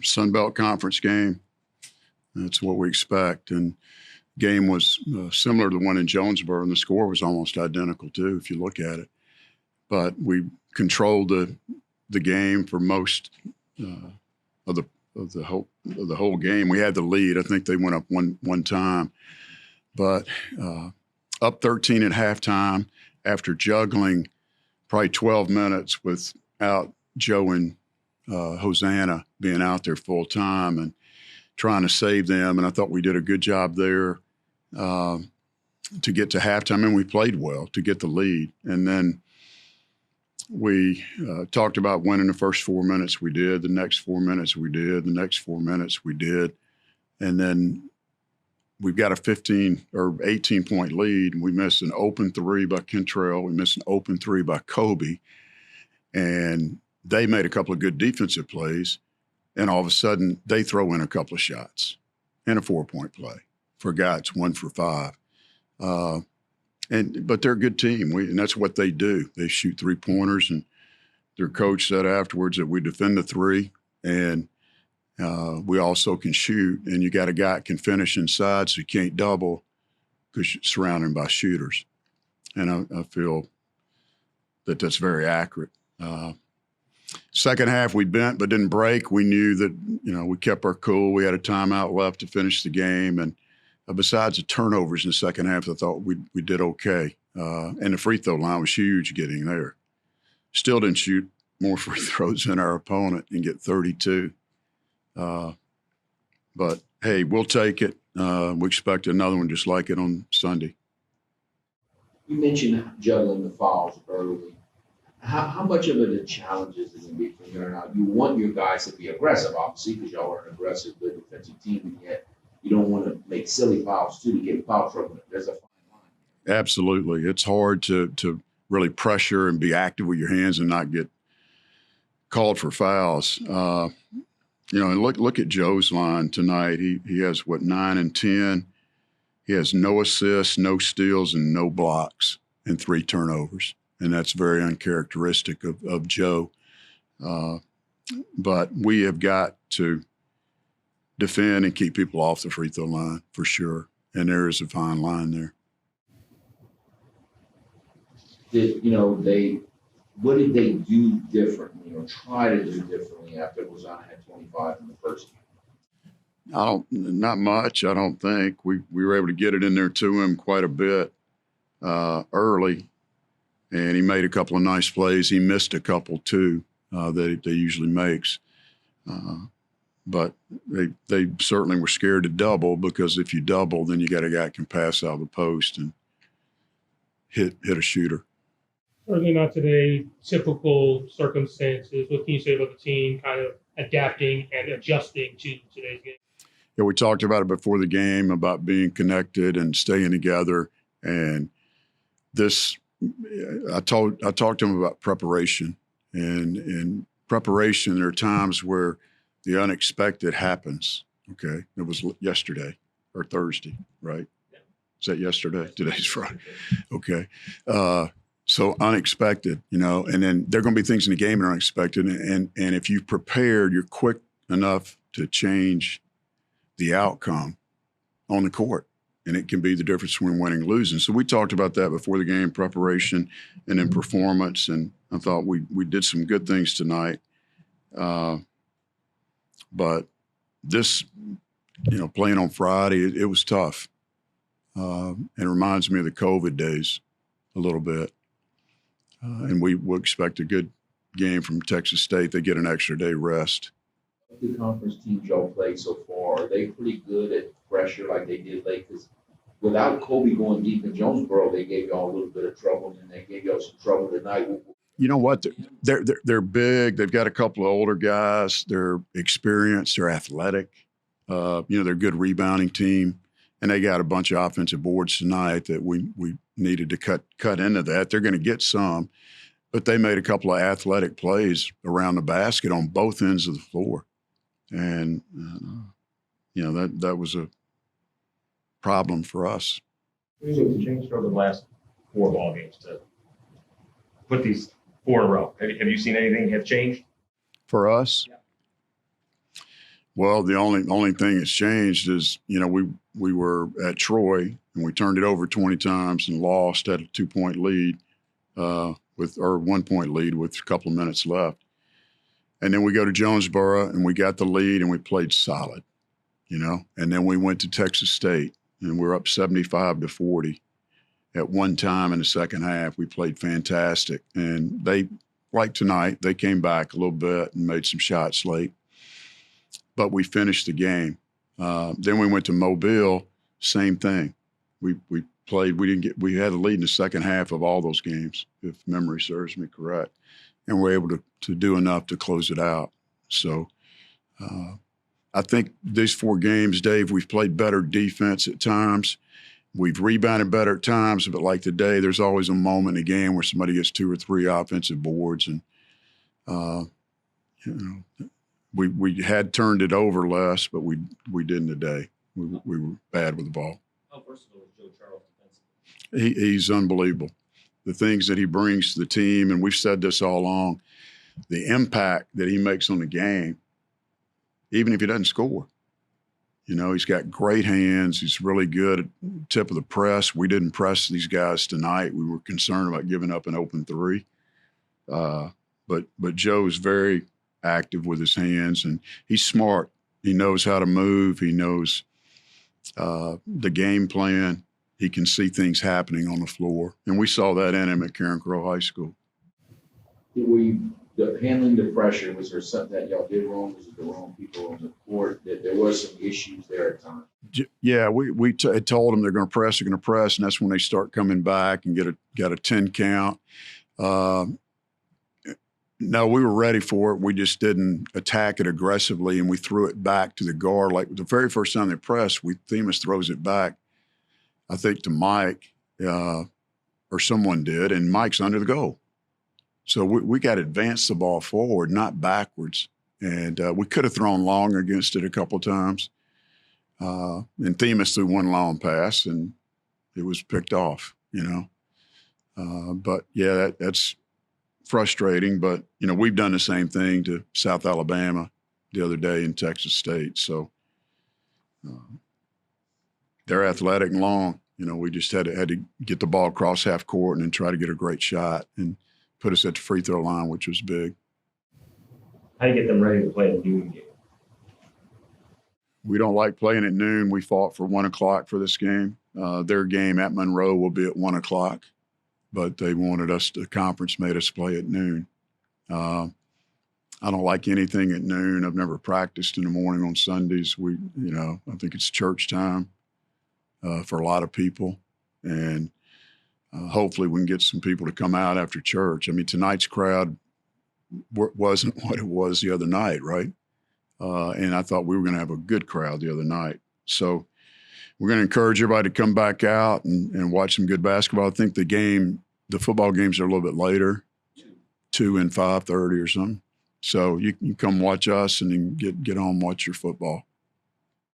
Sun Belt Conference game. That's what we expect. And game was similar to the one in Jonesboro, and the score was almost identical too, if you look at it. But we controlled the game for most of the whole game. We had the lead. I think they went up one time, but up 13 at halftime after juggling probably 12 minutes without Joe and Hosanna being out there full time and trying to save them. And I thought we did a good job there to get to halftime, and we played well to get the lead. And then we talked about winning the first 4 minutes. We did. The next 4 minutes we did. The next 4 minutes we did. And then we've got a 15 or 18-point lead. And we missed an open three by Kentrell. We missed an open three by Kobe. And they made a couple of good defensive plays. And all of a sudden, they throw in a couple of shots and a 4-point play for a guy that's 1 for 5. But they're a good team, and that's what they do. They shoot 3-pointers, and their coach said afterwards that we defend the 3, and we also can shoot. And you got a guy that can finish inside, so you can't double because you're surrounded by shooters. And I feel that that's very accurate. Second half, we bent but didn't break. We knew that, we kept our cool. We had a timeout left to finish the game. And besides the turnovers in the second half, I thought we did okay. And the free throw line was huge getting there. Still didn't shoot more free throws than our opponent and get 32. But, hey, we'll take it. We expect another one just like it on Sunday. You mentioned juggling the fouls early. How much of it a challenge is it going to be from here on out? You want your guys to be aggressive, obviously, because y'all are an aggressive, good defensive team, and yet you don't want to make silly fouls, too, to get foul trouble. There's a fine line. Absolutely. It's hard to really pressure and be active with your hands and not get called for fouls. And look at Joe's line tonight. He has, 9 and 10. He has no assists, no steals, and no blocks, and 3 turnovers. And that's very uncharacteristic of Joe. But we have got to defend and keep people off the free throw line for sure. And there is a fine line there. What did they do differently or try to do differently after Hosanna had 25 in the first game? Not much, I don't think. We were able to get it in there to him quite a bit early. And he made a couple of nice plays. He missed a couple, too, that he usually makes. But they certainly were scared to double, because if you double, then you got a guy that can pass out of the post and hit a shooter. Certainly not today, typical circumstances. What can you say about the team kind of adapting and adjusting to today's game? Yeah, we talked about it before the game, about being connected and staying together. And this – I talked to him about preparation, and in preparation, there are times where the unexpected happens. Okay. It was yesterday or Thursday, right? Yeah. Is that yesterday? Today's Friday. Okay. So unexpected, and then there are going to be things in the game that are unexpected. And if you've prepared, you're quick enough to change the outcome on the court. And it can be the difference between winning and losing. So we talked about that before the game, preparation and then performance. And I thought we did some good things tonight. But this, playing on Friday, it was tough. And it reminds me of the COVID days a little bit. And we will expect a good game from Texas State. They get an extra day rest. The conference team Joe played so far, are they pretty good at pressure like they did late? Because without Kobe going deep in Jonesboro, they gave y'all a little bit of trouble, and they gave y'all some trouble tonight. You know what? They're big. They've got a couple of older guys. They're experienced. They're athletic. They're a good rebounding team, and they got a bunch of offensive boards tonight that we needed to cut into that. They're going to get some, but they made a couple of athletic plays around the basket on both ends of the floor, and that was a problem for us. What do you think changed over the last 4 ball games to put these 4 in a row? Have you seen anything have changed? For us? Well, the only thing that's changed is, we were at Troy and we turned it over 20 times and lost at a 2-point lead, or 1-point lead with a couple of minutes left. And then we go to Jonesboro and we got the lead and we played solid, and then we went to Texas State and we're up 75-40 at one time in the second half. We played fantastic. And they, like tonight, they came back a little bit and made some shots late, but we finished the game. Then we went to Mobile, same thing. We played, we had a lead in the second half of all those games, if memory serves me correct. And we're able to do enough to close it out. So I think these 4 games, Dave, we've played better defense at times. We've rebounded better at times, but like today, there's always a moment in a game where somebody gets 2 or 3 offensive boards. And, we had turned it over less, but we didn't today. We were bad with the ball. How versatile is Joe Charles defensively? He's unbelievable. The things that he brings to the team, and we've said this all along, the impact that he makes on the game, even if he doesn't score. He's got great hands. He's really good at tip of the press. We didn't press these guys tonight. We were concerned about giving up an open 3. But Joe's very active with his hands, and he's smart. He knows how to move. He knows the game plan. He can see things happening on the floor. And we saw that in him at Karen Crowe High School. Were you handling the pressure? Was there something that y'all did wrong? Was it the wrong people on the court? That there was some issues there at times? Yeah, we told them they're going to press, and that's when they start coming back and got a 10 count. No, we were ready for it. We just didn't attack it aggressively, and we threw it back to the guard. Like the very first time they pressed, Themis throws it back, I think, to Mike, or someone did, and Mike's under the goal. So we got to advance the ball forward, not backwards. And we could have thrown long against it a couple of times. And Themis threw one long pass, and it was picked off, But, yeah, that's frustrating. But, we've done the same thing to South Alabama the other day in Texas State. So they're athletic and long. We just had to get the ball across half court and then try to get a great shot and put us at the free throw line, which was big. How do you get them ready to play the noon game? We don't like playing at noon. We fought for 1 o'clock for this game. Their game at Monroe will be at 1 o'clock, but they wanted us, the conference made us play at noon. I don't like anything at noon. I've never practiced in the morning on Sundays. I think it's church time for a lot of people. And hopefully we can get some people to come out after church. I mean, tonight's crowd wasn't what it was the other night, right? And I thought we were going to have a good crowd the other night. So we're going to encourage everybody to come back out and watch some good basketball. I think the football games are a little bit later, 2 and 5:30 or something. So you can come watch us and then get home and watch your football.